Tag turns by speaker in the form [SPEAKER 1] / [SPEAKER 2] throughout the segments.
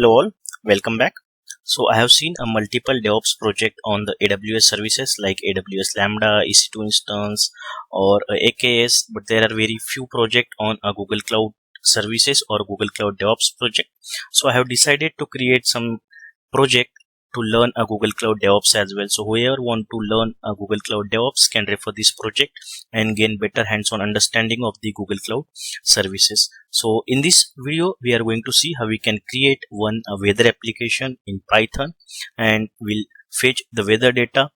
[SPEAKER 1] Hello all, welcome back. So I have seen a multiple DevOps project on the AWS services like AWS Lambda, EC2 instance or AKS, but there are very few projects on a Google Cloud services or Google Cloud DevOps project. So I have decided to create some project to learn a Google Cloud DevOps as well. So whoever want to learn a Google Cloud DevOps can refer this project and gain better hands-on understanding of the Google Cloud services. So in this video, we are going to see how we can create a weather application in Python, and we'll fetch the weather data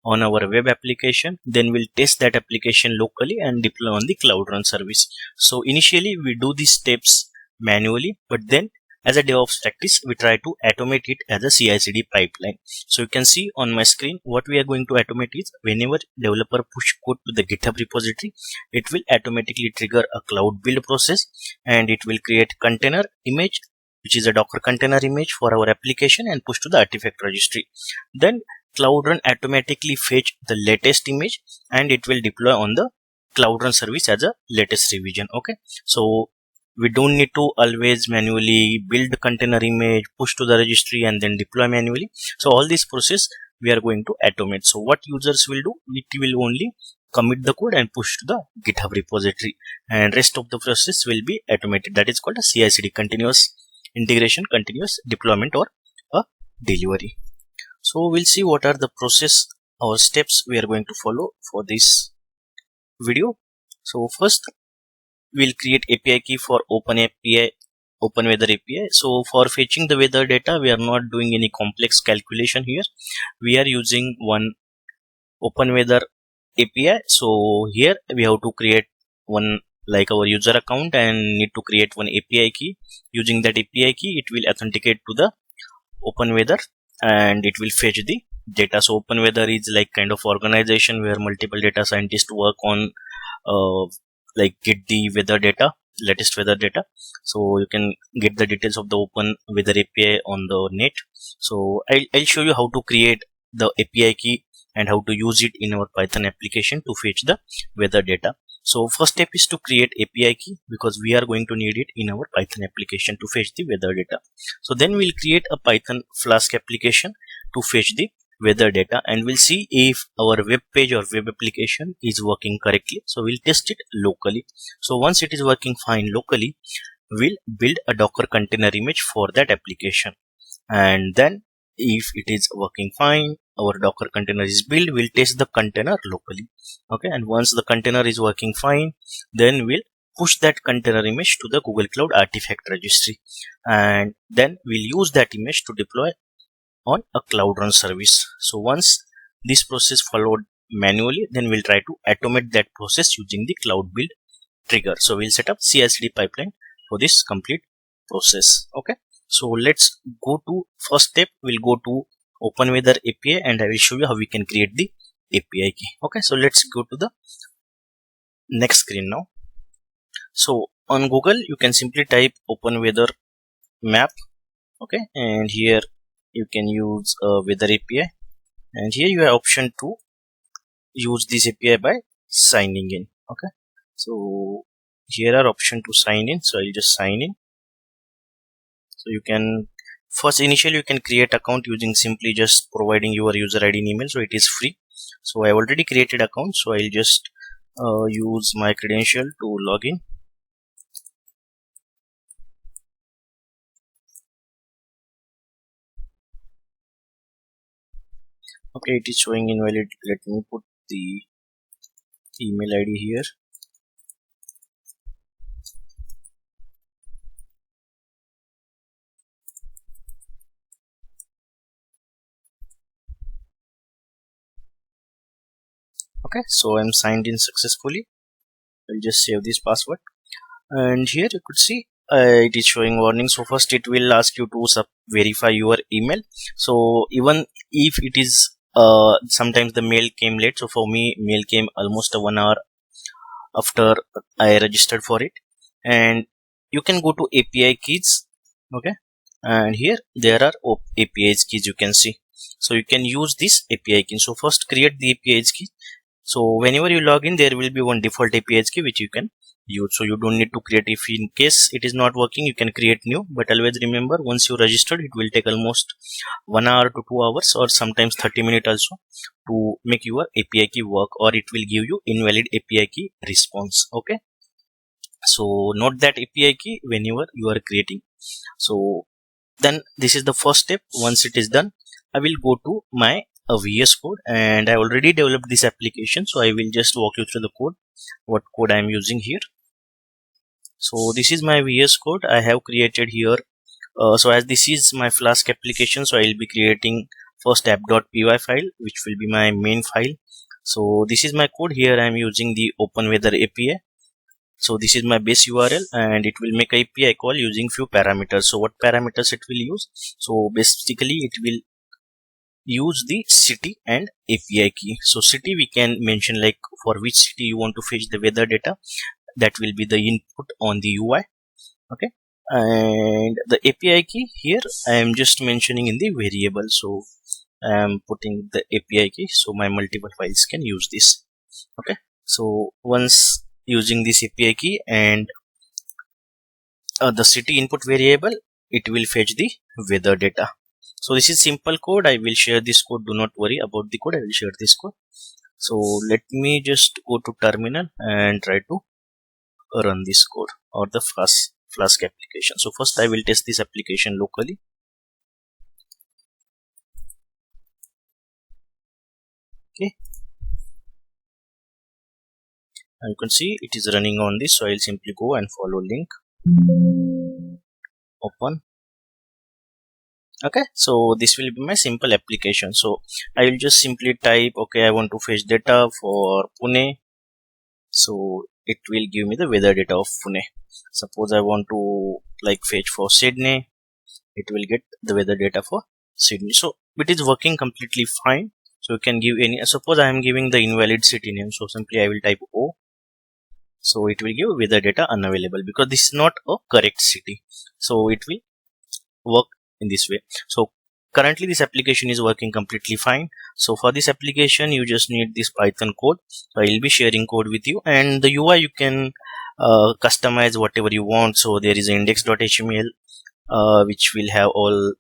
[SPEAKER 1] on our web application. Then we'll test that application locally and deploy on the Cloud Run service. So initially we do these steps manually, but then as a DevOps practice, we try to automate it as a CI/CD pipeline. So you can see on my screen what we are going to automate is whenever developer push code to the GitHub repository, it will automatically trigger a cloud build process, and it will create container image, which is a Docker container image for our application, and push to the artifact registry. Then Cloud Run automatically fetch the latest image, and it will deploy on the Cloud Run service as a latest revision. Okay, so we don't need to always manually build the container image, push to the registry, and then deploy manually. So all this process we are going to automate. So what users will do, it will only commit the code and push to the GitHub repository, and rest of the process will be automated. That is called a CI/CD, continuous integration, continuous deployment, or a delivery. So we'll see what are the process or steps we are going to follow for this video. So first, we'll create API key for Open Weather API. So for fetching the weather data, we are not doing any complex calculation here. We are using one Open Weather API. So here we have to create one like our user account and need to create one API key. Using that API key, it will authenticate to the Open Weather and it will fetch the data. So Open Weather is like kind of organization where multiple data scientists work on like get the weather data, latest weather data. So you can get the details of the Open Weather API on the net. So I'll show you how to create the API key and how to use it in our Python application to fetch the weather data. So first step is to create API key because we are going to need it in our Python application to fetch the weather data. So then we'll create a Python Flask application to fetch the weather data, and we'll see if our web page or web application is working correctly. So we'll test it locally. So once it is working fine locally, we'll build a Docker container image for that application, and then if it is working fine, our Docker container is built, we'll test the container locally. Okay, and once the container is working fine, then we'll push that container image to the Google Cloud artifact registry, and then we'll use that image to deploy on a Cloud Run service. So once this process followed manually, then we'll try to automate that process using the cloud build trigger. So we'll set up CI/CD pipeline for this complete process. Okay, so let's go to first step. We'll go to Open Weather API and I will show you how we can create the API key. Okay, so let's go to the next screen now. So on Google, you can simply type Open Weather map. Okay, and here you can use a weather API, and here you have option to use this API by signing in. Okay, so here are option to sign in. So I'll just sign in. So you can first initially you can create account using simply just providing your user ID and email. So it is free. So I already created account. So I'll just use my credential to log in. Okay, it is showing invalid. Let me put the email ID here. Okay, so I'm signed in successfully. I'll just save this password, and here you could see it is showing warning. So first it will ask you to verify your email. So even if it is sometimes the mail came late, so for me mail came almost 1 hour after I registered for it. And you can go to API keys. Okay, and here there are API keys you can see. So you can use this API key. So first create the API key. So whenever you log in, there will be one default API key which you can used. So you don't need to create. If in case it is not working, you can create new, but always remember, once you registered, it will take almost 1 hour to 2 hours or sometimes 30 minutes also to make your API key work, or it will give you invalid API key response. Okay, so note that API key whenever you are creating. So then this is the first step. Once it is done, I will go to my VS Code, and I already developed this application, so I will just walk you through the code, what code I am using here. So this is my VS Code I have created here. So as this is my Flask application, so I will be creating first app.py file, which will be my main file. So this is my code. Here I am using the OpenWeather API. So this is my base URL, and it will make API call using few parameters. So what parameters it will use? So basically it will use the city and API key. So city we can mention like for which city you want to fetch the weather data. That will be the input on the UI. Okay, and the API key here I am just mentioning in the variable. So I am putting the API key so my multiple files can use this. Okay, so once using this API key and the city input variable, it will fetch the weather data. So this is simple code. I will share this code. Do not worry about the code. I will share this code. So let me just go to terminal and try to run this code or the Flask application. So first I will test this application locally. Okay, and you can see it is running on this. So I will simply go and follow link, open. Okay, so this will be my simple application. So I will just simply type, okay, I want to fetch data for Pune. So it will give me the weather data of Pune. Suppose I want to like fetch for Sydney, it will get the weather data for Sydney. So it is working completely fine. So you can give any, suppose I am giving the invalid city name, so simply I will type O. So it will give weather data unavailable because this is not a correct city. So it will work in this way. So currently this application is working completely fine. So for this application you just need this Python code. So I will be sharing code with you, and the UI you can customize whatever you want. So there is index.html which will have all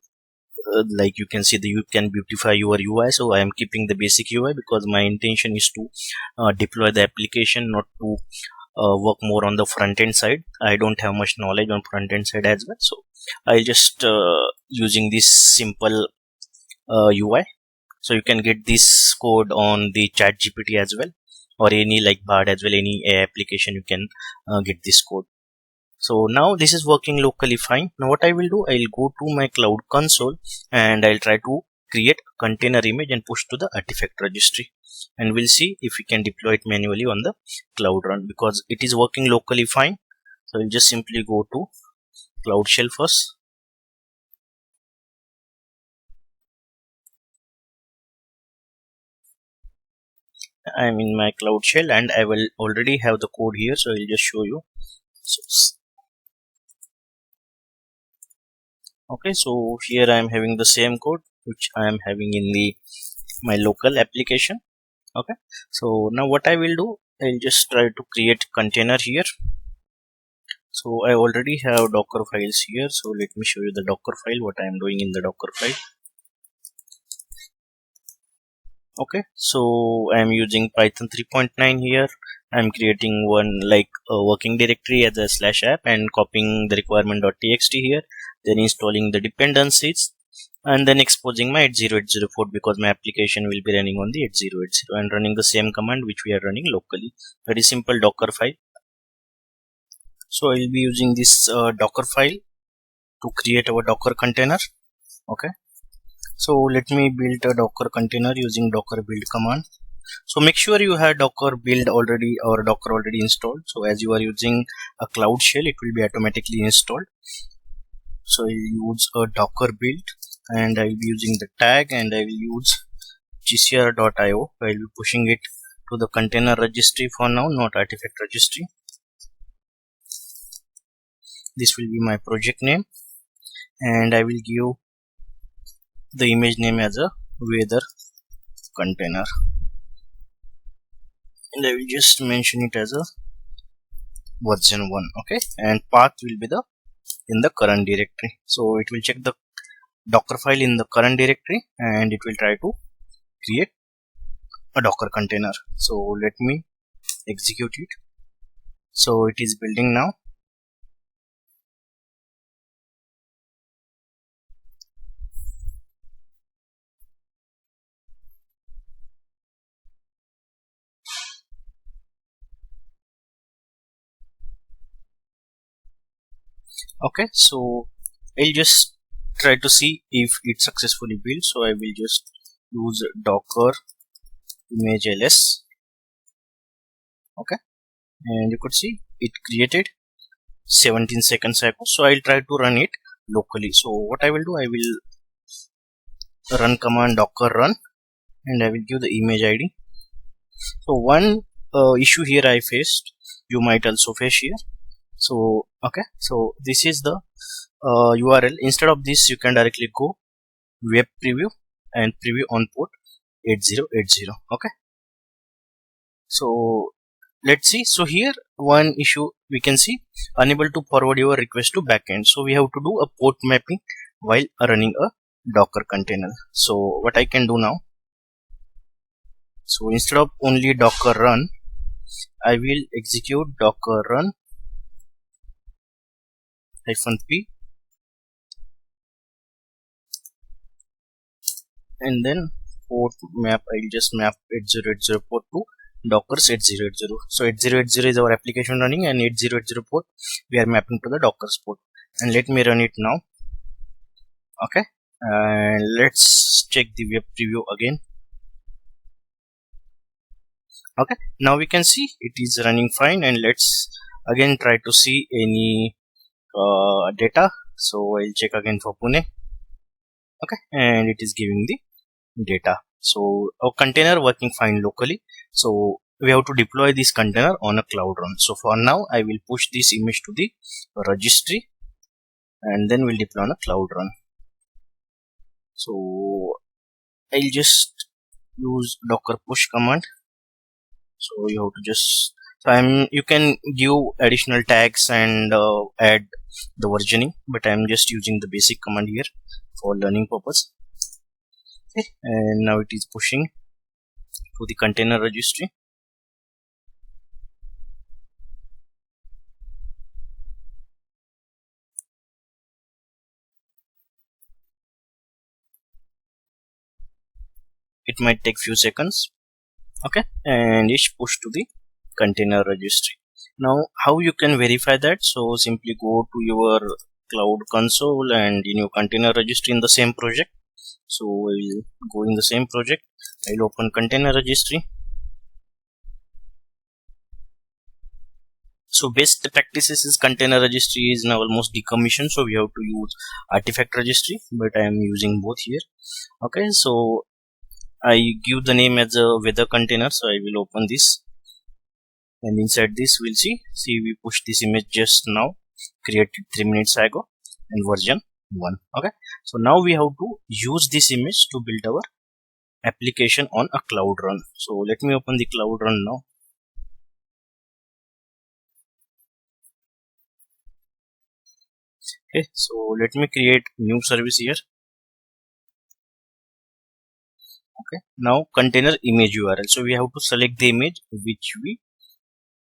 [SPEAKER 1] like you can see you can beautify your UI. So I am keeping the basic UI because my intention is to deploy the application, not to work more on the front end side. I don't have much knowledge on front end side as well, so I just using this simple UI. So you can get this code on the chat GPT as well, or any like Bard as well, any AI application you can get this code. So now this is working locally fine. Now what I will do, I will go to my cloud console and I'll try to create a container image and push to the artifact registry, and we'll see if we can deploy it manually on the cloud run because it is working locally fine. So we'll just simply go to Cloud Shell first. I'm in my Cloud Shell and I will already have the code here, so I'll just show you. Okay, so here I am having the same code which I am having in the my local application. Okay, so now what I will do, I'll just try to create container here. So I already have Docker files here, so let me show you the Docker file, what I am doing in the Docker file. Okay, so I am using Python 3.9 here. I am creating one like a working directory as a /app and copying the requirement.txt here, then installing the dependencies and then exposing my 8080 port because my application will be running on the 8080 and running the same command which we are running locally. Very simple Docker file. So I will be using this Docker file to create our Docker container. Okay, so let me build a Docker container using docker build command. So make sure you have Docker build already or Docker already installed. So as you are using a Cloud Shell, it will be automatically installed. So I will use a Docker build and I will be using the tag, and I will use gcr.io. I will be pushing it to the container registry for now, not artifact registry. This will be my project name, and I will give the image name as a weather container, and I will just mention it as a version 1. Okay, and path will be the in the current directory. So it will check the Docker file in the current directory and it will try to create a Docker container. So let me execute it. So it is building now. Okay, so I'll just try to see if it successfully built. So I will just use docker image ls. Okay, and you could see it created 17 seconds ago. So I'll try to run it locally. So what I will do, I will run command docker run and I will give the image id. So one issue here I faced, you might also face here. So okay, so this is the URL. Instead of this, you can directly go web preview and preview on port 8080. Okay, so let's see. So here one issue we can see, unable to forward your request to backend. So we have to do a port mapping while running a Docker container. So what I can do now, so instead of only docker run, I will execute docker run -p and then port map. I'll just map 8080 port to Docker's 8080. So 8080 is our application running and 8080 port we are mapping to the Docker's port. And let me run it now. Okay, and let's check the web preview again. Okay, now we can see it is running fine, and let's again try to see any data. So I'll check again for Pune. Okay, and it is giving the data. So our container working fine locally. So we have to deploy this container on a cloud run. So for now I will push this image to the registry and then we'll deploy on a cloud run. So I'll just use docker push command. So you have to just, you can give additional tags and add the versioning, but I'm just using the basic command here for learning purpose. Okay, and now it is pushing to the container registry. It might take few seconds. Okay, and it's pushed to the container registry. Now how you can verify that? So simply go to your cloud console and in your container registry in the same project. So I'll go in the same project, I'll open container registry. So best practices is container registry is now almost decommissioned, so we have to use artifact registry, but I am using both here. Okay, so I give the name as a weather container, so I will open this, and inside this we'll see we push this image just now, created 3 minutes ago, and version 1. Okay, so now we have to use this image to build our application on a cloud run. So let me open the cloud run now. Okay, so let me create new service here. Okay, now container image URL. So we have to select the image which we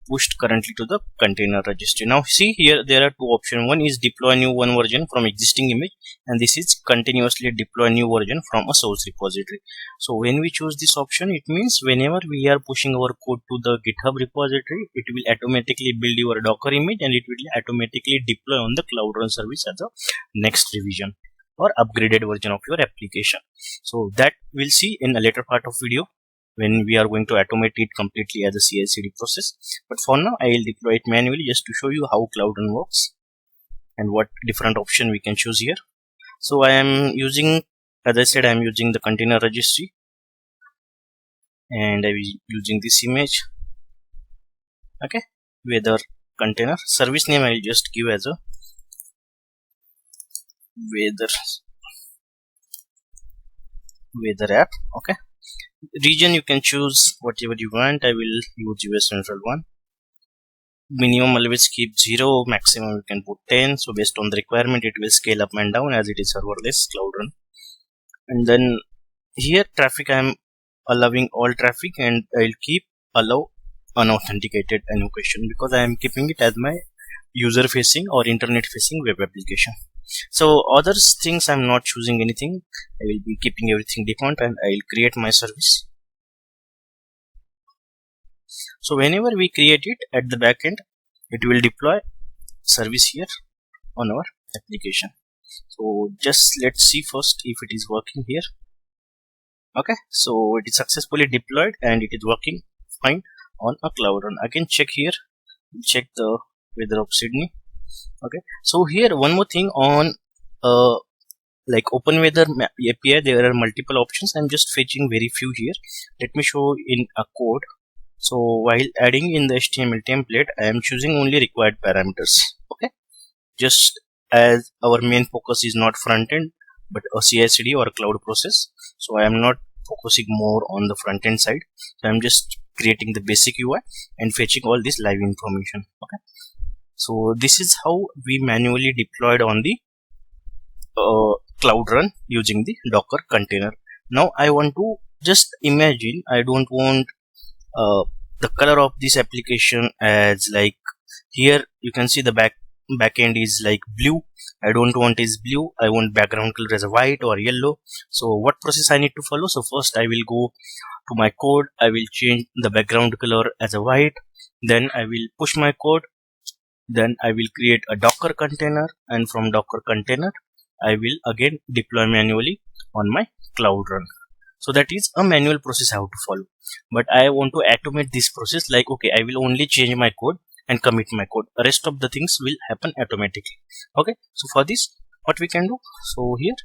[SPEAKER 1] pushed currently to the container registry. Now see here there are two options. One is deploy new one version from existing image, and this is continuously deploy new version from a source repository. So when we choose this option, it means whenever we are pushing our code to the GitHub repository, it will automatically build your Docker image and it will automatically deploy on the Cloud Run service as a next revision or upgraded version of your application. So that we'll see in a later part of video when we are going to automate it completely as a CI/CD process. But for now I will deploy it manually just to show you how Cloud Run works and what different option we can choose here. So I am using, as I said, I am using the container registry and I will using this image. Okay, weather container service name I will just give as a weather app. Okay, region you can choose whatever you want. I will use US Central one. minimum always keep 0, maximum you can put 10. So based on the requirement it will scale up and down as it is serverless cloud run. And then here traffic I am allowing all traffic, and I'll keep allow unauthenticated invocation because I am keeping it as my user facing or internet facing web application. So other things I'm not choosing anything. I will be keeping everything default, and I'll create my service. So whenever we create it at the backend, it will deploy service here on our application. So just let's see first if it is working here. Okay, so it is successfully deployed and it is working fine on a cloud run. I can check here, check the weather of Sydney. Okay, so here one more thing on like open weather API, there are multiple options. I'm just fetching very few here. Let me show in a code. So while adding in the HTML template, I am choosing only required parameters. Okay, just as our main focus is not front end but a CI/CD or a cloud process, so I am not focusing more on the front end side. So I'm just creating the basic UI and fetching all this live information. Okay, so this is how we manually deployed on the cloud run using the Docker container. Now I want to just imagine, I don't want the color of this application as like here you can see the backend is like blue. I don't want is blue, I want background color as a white or yellow. So what process I need to follow? So first I will go to my code, I will change the background color as a white, then I will push my code, then I will create a Docker container, and from Docker container I will again deploy manually on my cloud run. So that is a manual process I have to follow, but I want to automate this process. Like okay, I will only change my code and commit my code, the rest of the things will happen automatically. Okay, so for this what we can do, so here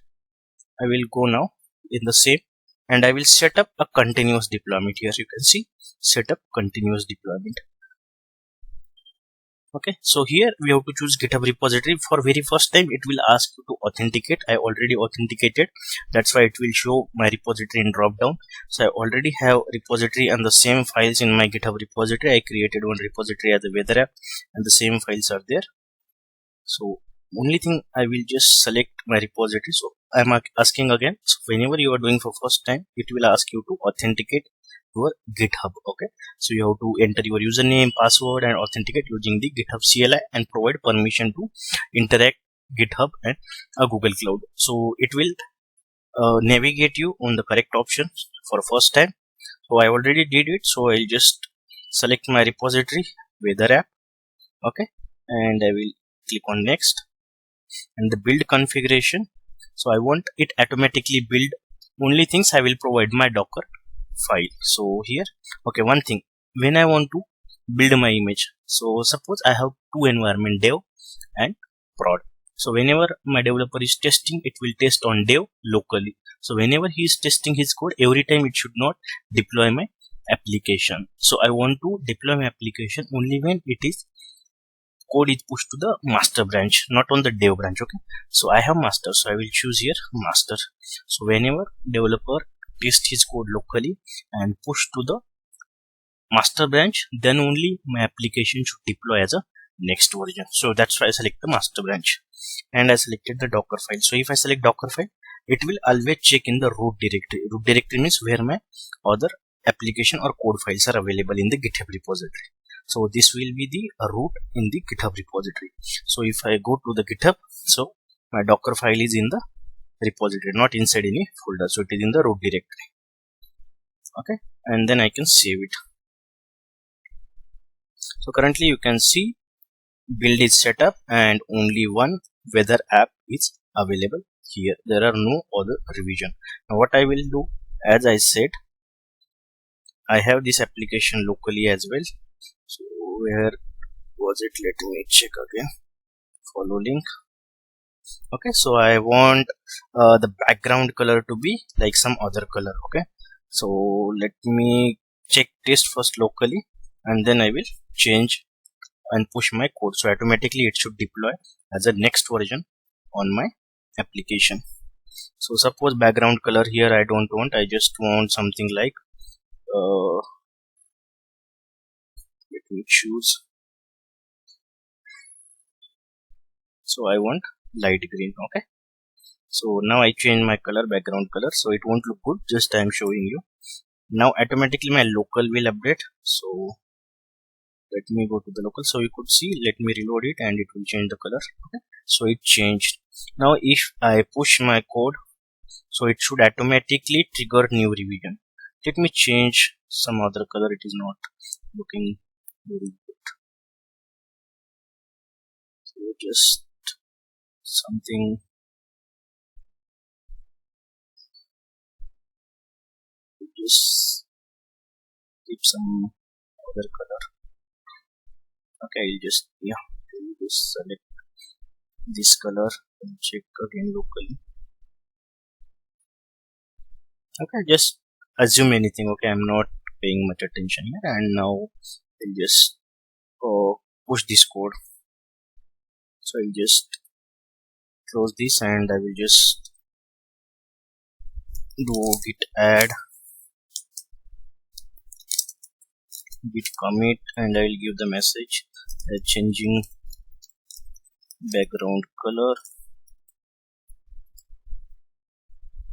[SPEAKER 1] I will go now in the same, and I will set up a continuous deployment. Here you can see set up continuous deployment. Okay, so here we have to choose GitHub repository. For very first time it will ask you to authenticate. I already authenticated, that's why it will show my repository in drop down. So I already have repository and the same files in my GitHub repository. I created one repository as a weather app and the same files are there. So only thing I will just select my repository. So I'm asking again, so whenever you are doing for first time, it will ask you to authenticate your GitHub. Okay, so you have to enter your username, password and authenticate using the GitHub CLI and provide permission to interact GitHub and a Google Cloud. So it will navigate you on the correct options for first time. So I already did it, so I'll just select my repository weather app. Okay, and I will click on next, and the build configuration, so I want it automatically build only things. I will provide my Docker file. So here okay, one thing, when I want to build my image, so suppose I have two environment, dev and prod. So whenever my developer is testing, it will test on dev locally. So whenever he is testing his code, every time it should not deploy my application. So I want to deploy my application only when it is code is pushed to the master branch, not on the dev branch. Okay, so I have master, so I will choose here master. So whenever developer test his code locally and push to the master branch, then only my application should deploy as a next version. So that's why I select the master branch and I selected the Docker file. So if I select Docker file, it will always check in the root directory. Root directory means where my other application or code files are available in the GitHub repository. So this will be the root in the GitHub repository. So if I go to the GitHub, so my Docker file is in the repository, not inside any folder, so it is in the root directory. Okay, and then I can save it. So currently you can see build is set up and only one weather app is available here. There are no other revision. Now what I will do, as I said, I have this application locally as well. So where was it? Let me check again. Follow link. Okay, so I want the background color to be like some other color. Okay, so let me check test first locally and then I will change and push my code. So automatically it should deploy as a next version on my application. So suppose background color here I don't want, I just want something like let me choose so I want light green. Okay, so now I change my color, background color, so it won't look good, just I am showing you. Now automatically my local will update. So let me go to the local, so you could see, let me reload it and it will change the color. Okay, so it changed. Now if I push my code, so it should automatically trigger new revision. Let me change some other color, it is not looking very good. So just something, just keep some other color. Okay, I'll just, yeah, I'll just select this color and check again locally. Okay, just assume anything. Okay, I'm not paying much attention here, and now I'll just push this code. So I'll just close this and I will just do git add, git commit, and I will give the message changing background color.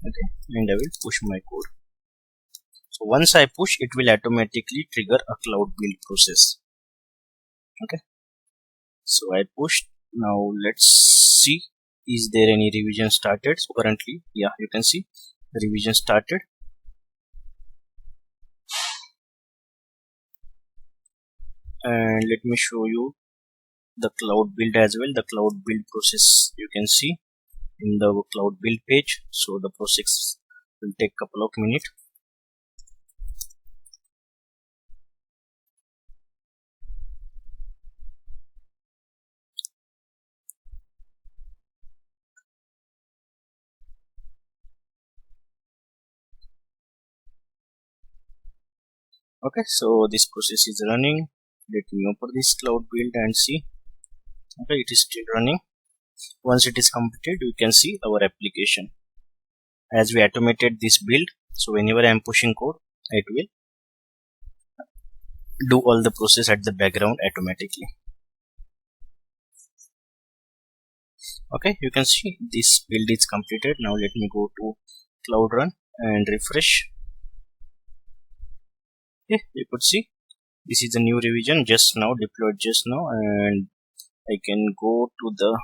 [SPEAKER 1] Okay, and I will push my code. So once I push, it will automatically trigger a cloud build process. Okay, so I pushed. Now let's see, is there any revision started? So currently, yeah, you can see the revision started. And let me show you the cloud build as well. The cloud build process you can see in the cloud build page. So the process will take a couple of minutes. Okay, so this process is running. Let me open this cloud build and see. Okay, it is still running. Once it is completed, you can see our application as we automated this build. So whenever I am pushing code, it will do all the process at the background automatically. Okay, you can see this build is completed. Now let me go to cloud run and refresh. Okay, you could see this is a new revision just now, deployed just now, and I can go to the,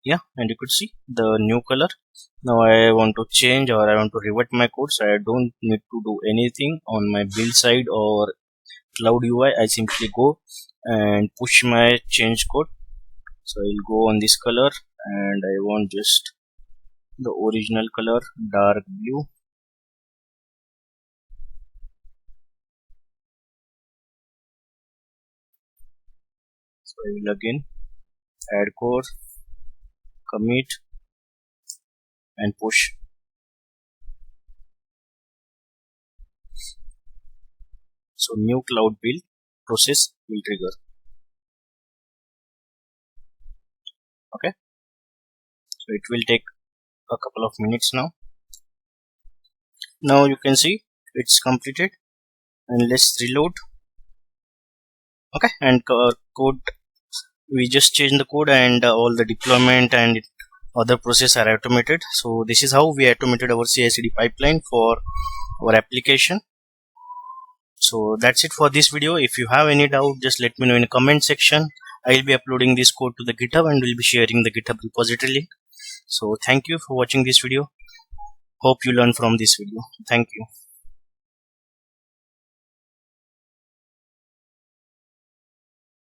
[SPEAKER 1] yeah, and you could see the new color. Now I want to change, or I want to revert my code, so I don't need to do anything on my build side or cloud UI. I simply go and push my change code. So I'll go on this color and I want just the original color, dark blue. So I will again add code, commit and push. So new cloud build process will trigger. Okay, so it will take a couple of minutes now. Now you can see it's completed, and let's reload. Okay, and code, we just change the code and all the deployment and other process are automated. So this is how we automated our CI/CD pipeline for our application. So that's it for this video. If you have any doubt, just let me know in the comment section. I will be uploading this code to the GitHub and will be sharing the GitHub repository link. So thank you for watching this video. Hope you learn from this video. Thank you.